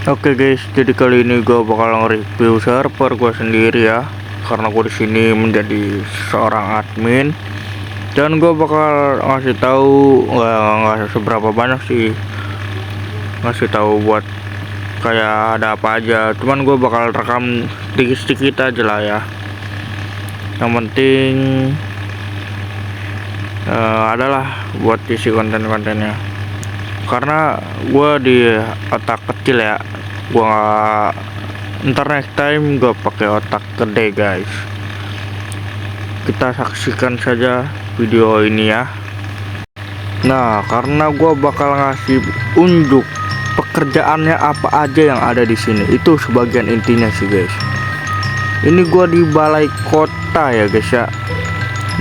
Oke guys, jadi kali ini gue bakal nge-review server gue sendiri ya, karena gue di sini menjadi seorang admin, dan gue bakal ngasih tahu nggak seberapa banyak sih, ngasih tahu buat kayak ada apa aja. Cuman gue bakal rekam sedikit-sedikit aja lah ya. Yang penting adalah buat isi konten-kontennya. Karena gue di otak kecil ya, gue ntar next time gue pakai otak gede guys. Kita saksikan saja video ini ya. Nah, karena gue bakal ngasih unjuk pekerjaannya apa aja yang ada di sini, itu sebagian intinya sih guys. Ini gue di balai kota ya guys ya.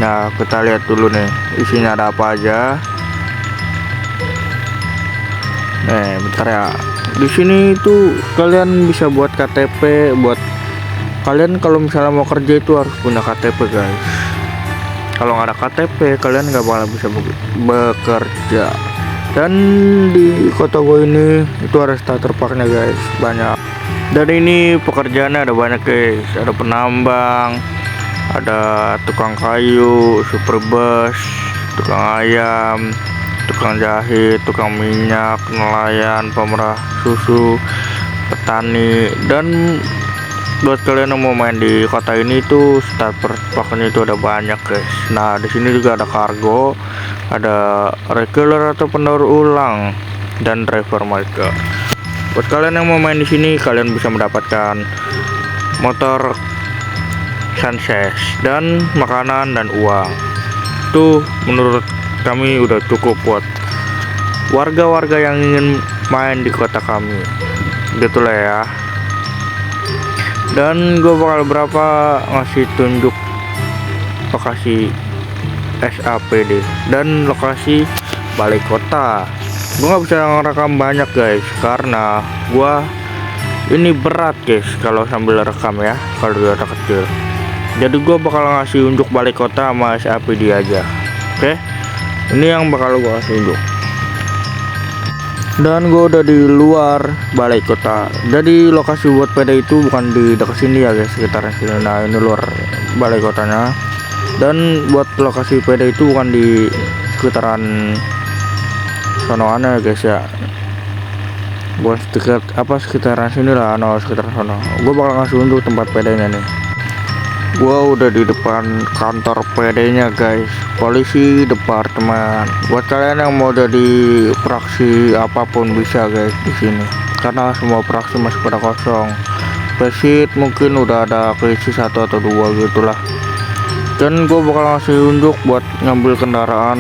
Nah, kita lihat dulu nih isinya ada apa aja. Bentar ya. Di sini itu kalian bisa buat KTP, buat kalian kalau misalnya mau kerja itu harus punya KTP guys. Kalau nggak ada KTP kalian nggak bakal bisa bekerja. Dan di kota gue ini itu ada starter packnya guys, banyak. Dan ini pekerjaannya ada banyak guys. Ada penambang, ada tukang kayu, super bus, tukang ayam, tukang jahit, tukang minyak, nelayan, pemerah susu, petani. Dan buat kalian yang mau main di kota ini tuh starter packnya itu ada banyak guys. Nah, di sini juga ada kargo, ada regular atau pendaur ulang, dan driver market. Buat kalian yang mau main di sini, kalian bisa mendapatkan motor sunset dan makanan dan uang. Itu menurut kami udah cukup buat warga-warga yang ingin main di kota kami, gitu lah ya. Dan gue bakal berapa ngasih tunjuk lokasi SAPD dan lokasi balai kota. Gue nggak bisa ngerekam banyak guys, karena gue ini berat guys kalau sambil rekam ya, kalau di otak kecil. Jadi gue bakal ngasih unjuk balai kota sama SAPD aja. Oke, ini yang bakal gue kasih unjuk. Dan gue udah di luar balai kota. Jadi lokasi buat PD itu bukan di dekat sini ya guys, sekitaran sini. Nah, ini luar balai kotanya. Dan buat lokasi PD itu bukan di sekitaran sonoan ya guys ya. Buat sekitaran sini lah, no, sekitar sono. Gue bakal ngasih unjuk tempat PD-nya nih. Gua udah di depan kantor PD-nya guys, polisi departemen. Buat kalian yang mau jadi praksi apapun bisa guys di sini, karena semua praksi masih pada kosong. Pesit mungkin udah ada keisi 1 atau 2 gitulah. Dan gue bakal ngasih unjuk buat ngambil kendaraan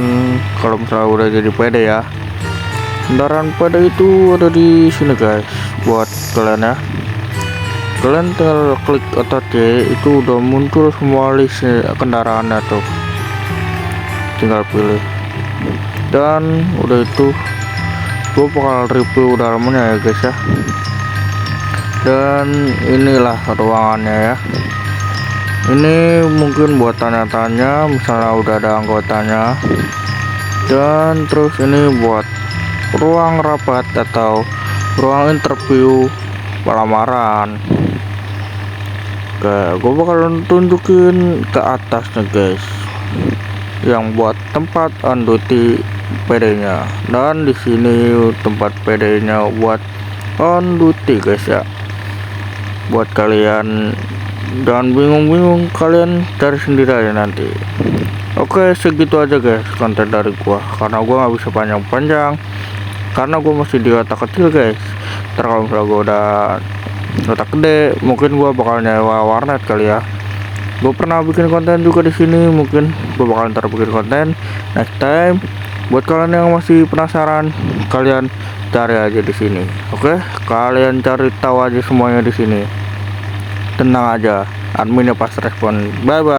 kalau misalnya udah jadi PD ya. Kendaraan PD itu ada di sini guys. Buat kalian ya, kalian tinggal klik otot C, itu udah muncul semua list kendaraannya tuh, tinggal pilih. Dan udah itu gue bakal review dalamnya ya guys ya. Dan inilah ruangannya ya. Ini mungkin buat tanya-tanya misalnya udah ada anggotanya. Dan terus ini buat ruang rapat atau ruang interview lamaran. Oke, gue bakal tunjukin ke atasnya guys, yang buat tempat on duty PD-nya. Dan di sini tempat PD-nya buat on duty guys ya. Buat kalian jangan bingung-bingung, kalian cari sendiri aja nanti. Oke, segitu aja guys konten dari gua, karena gua nggak bisa panjang-panjang, karena gua masih di otak kecil guys. Ntar kalau misalnya gua udah otak gede, mungkin gua bakal nyewa warnet kali ya. Gue pernah bikin konten juga di sini, mungkin gue bakal ntar bikin konten next time. Buat kalian yang masih penasaran, kalian cari aja di sini. Oke, kalian cari tahu aja semuanya di sini. Tenang aja, adminnya pas respon. Bye bye.